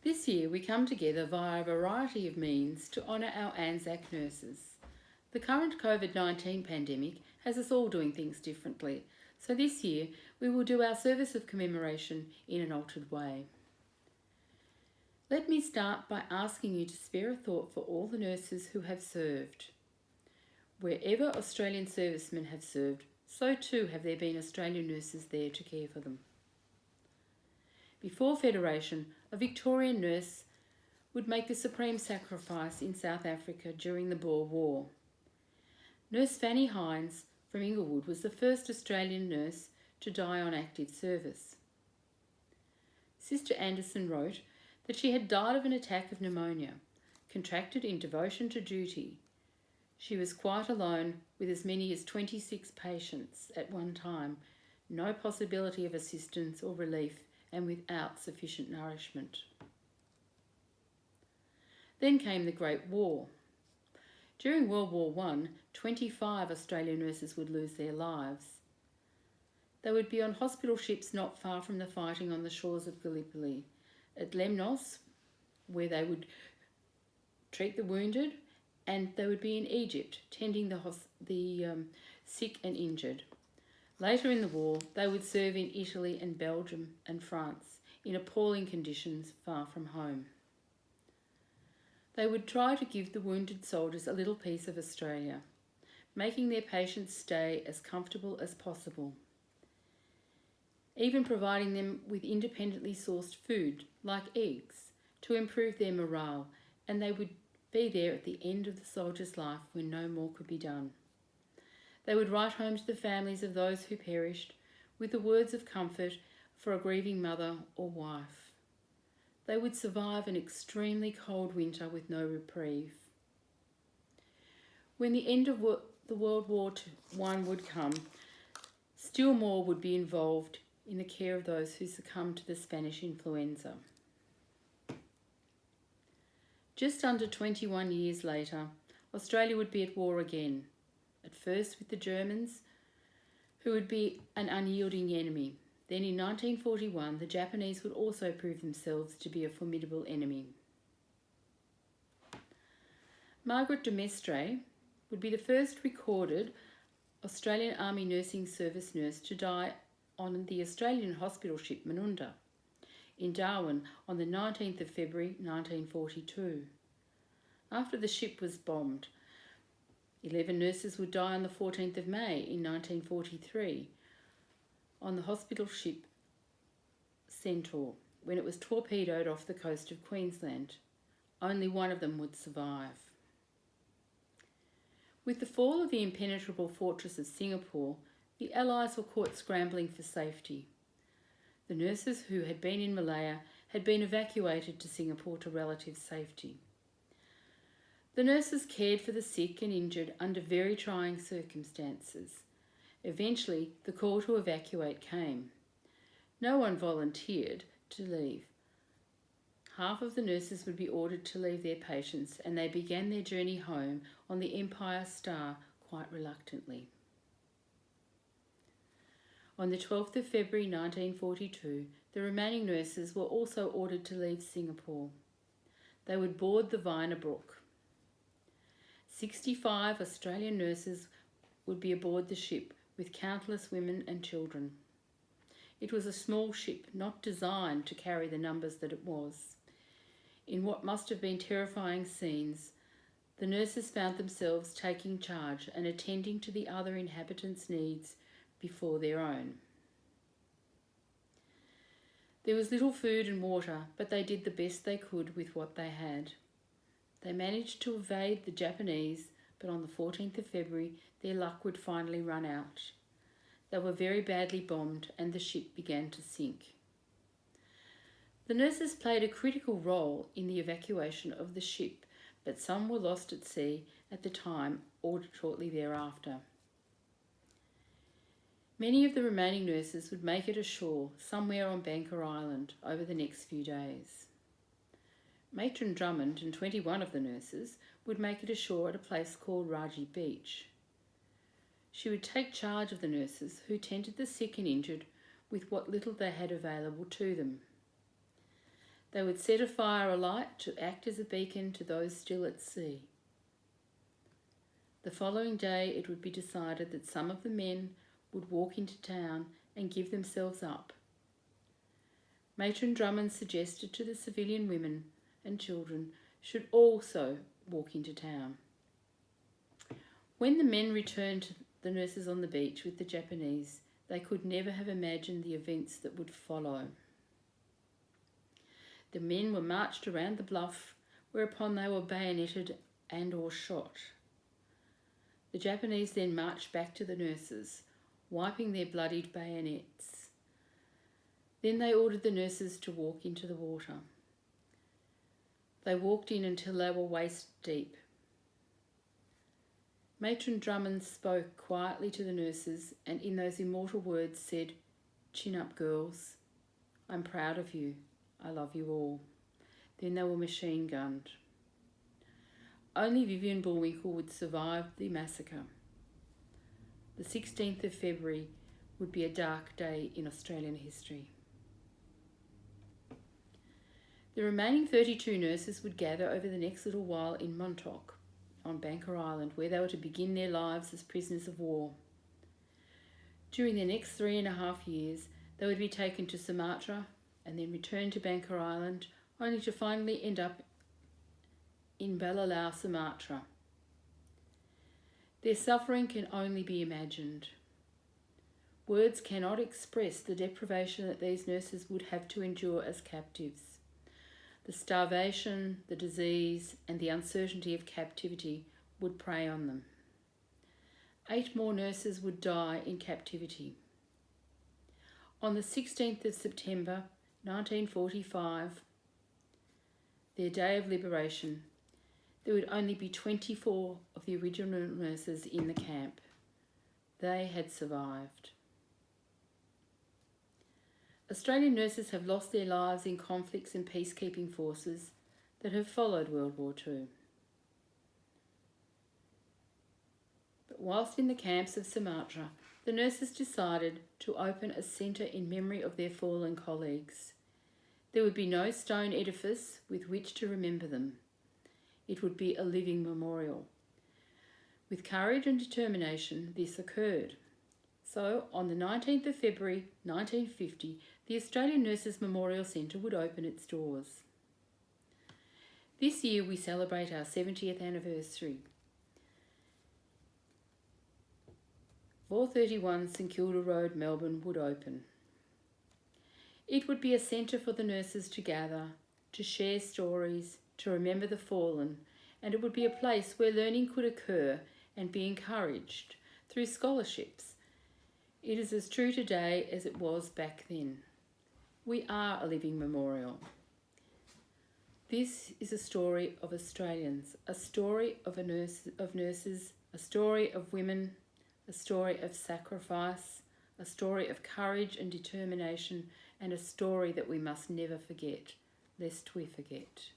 This year we come together via a variety of means to honour our Anzac nurses. The current COVID-19 pandemic has us all doing things differently, so this year we will do our service of commemoration in an altered way. Let me start by asking you to spare a thought for all the nurses who have served. Wherever Australian servicemen have served, so too have there been Australian nurses there to care for them. Before Federation, a Victorian nurse would make the supreme sacrifice in South Africa during the Boer War. Nurse Fanny Hines from Inglewood was the first Australian nurse to die on active service. Sister Anderson wrote that she had died of an attack of pneumonia, contracted in devotion to duty. She was quite alone with as many as 26 patients at one time, no possibility of assistance or relief, and without sufficient nourishment. Then came the Great War. During World War I, 25 Australian nurses would lose their lives. They would be on hospital ships not far from the fighting on the shores of Gallipoli, at Lemnos, where they would treat the wounded, and they would be in Egypt, tending the sick and injured. Later in the war, they would serve in Italy and Belgium and France, in appalling conditions far from home. They would try to give the wounded soldiers a little piece of Australia, making their patients' stay as comfortable as possible, even providing them with independently sourced food, like eggs, to improve their morale, and they would be there at the end of the soldier's life when no more could be done. They would write home to the families of those who perished with the words of comfort for a grieving mother or wife. They would survive an extremely cold winter with no reprieve. When the end of the World War I would come, still more would be involved in the care of those who succumbed to the Spanish influenza. Just under 21 years later, Australia would be at war again, at first with the Germans, who would be an unyielding enemy. Then in 1941, the Japanese would also prove themselves to be a formidable enemy. Margaret de Mestre would be the first recorded Australian Army Nursing Service nurse to die on the Australian hospital ship Manunda in Darwin on the 19th of February 1942. After the ship was bombed, 11 nurses would die on the 14th of May in 1943 on the hospital ship Centaur when it was torpedoed off the coast of Queensland. Only one of them would survive. With the fall of the impenetrable fortress of Singapore, the Allies were caught scrambling for safety. The nurses who had been in Malaya had been evacuated to Singapore to relative safety. The nurses cared for the sick and injured under very trying circumstances. Eventually, the call to evacuate came. No one volunteered to leave. Half of the nurses would be ordered to leave their patients, and they began their journey home on the Empire Star quite reluctantly. On the 12th of February 1942, the remaining nurses were also ordered to leave Singapore. They would board the Viner Brook. 65 Australian nurses would be aboard the ship with countless women and children. It was a small ship, not designed to carry the numbers that it was. In what must have been terrifying scenes, the nurses found themselves taking charge and attending to the other inhabitants' needs before their own. There was little food and water, but they did the best they could with what they had. They managed to evade the Japanese, but on the 14th of February, their luck would finally run out. They were very badly bombed and the ship began to sink. The nurses played a critical role in the evacuation of the ship, but some were lost at sea at the time or shortly thereafter. Many of the remaining nurses would make it ashore somewhere on Banker Island over the next few days. Matron Drummond and 21 of the nurses would make it ashore at a place called Raji Beach. She would take charge of the nurses who tended the sick and injured with what little they had available to them. They would set a fire alight to act as a beacon to those still at sea. The following day it would be decided that some of the men would walk into town and give themselves up. Matron Drummond suggested to the civilian women and children should also walk into town. When the men returned to the nurses on the beach with the Japanese, they could never have imagined the events that would follow. The men were marched around the bluff, whereupon they were bayoneted and or shot. The Japanese then marched back to the nurses, wiping their bloodied bayonets. Then they ordered the nurses to walk into the water. They walked in until they were waist deep. Matron Drummond spoke quietly to the nurses and in those immortal words said, "Chin up, girls. I'm proud of you. I love you all." Then they were machine gunned. Only Vivian Bullwinkle would survive the massacre. The 16th of February would be a dark day in Australian history. The remaining 32 nurses would gather over the next little while in Montauk, on Banker Island, where they were to begin their lives as prisoners of war. During the next 3.5 years, they would be taken to Sumatra and then return to Banker Island, only to finally end up in Balalau, Sumatra. Their suffering can only be imagined. Words cannot express the deprivation that these nurses would have to endure as captives. The starvation, the disease, and the uncertainty of captivity would prey on them. 8 more nurses would die in captivity. On the 16th of September 1945, their day of liberation, there would only be 24 of the original nurses in the camp. They had survived. Australian nurses have lost their lives in conflicts and peacekeeping forces that have followed World War II. But whilst in the camps of Sumatra, the nurses decided to open a centre in memory of their fallen colleagues. There would be no stone edifice with which to remember them. It would be a living memorial. With courage and determination, this occurred. So, on the 19th of February 1950, the Australian Nurses Memorial Centre would open its doors. This year we celebrate our 70th anniversary. 431 St Kilda Road, Melbourne would open. It would be a centre for the nurses to gather, to share stories, to remember the fallen, and it would be a place where learning could occur and be encouraged through scholarships. It is as true today as it was back then. We are a living memorial. This is a story of Australians, a story of nurses, a story of women, a story of sacrifice, a story of courage and determination, and a story that we must never forget, lest we forget.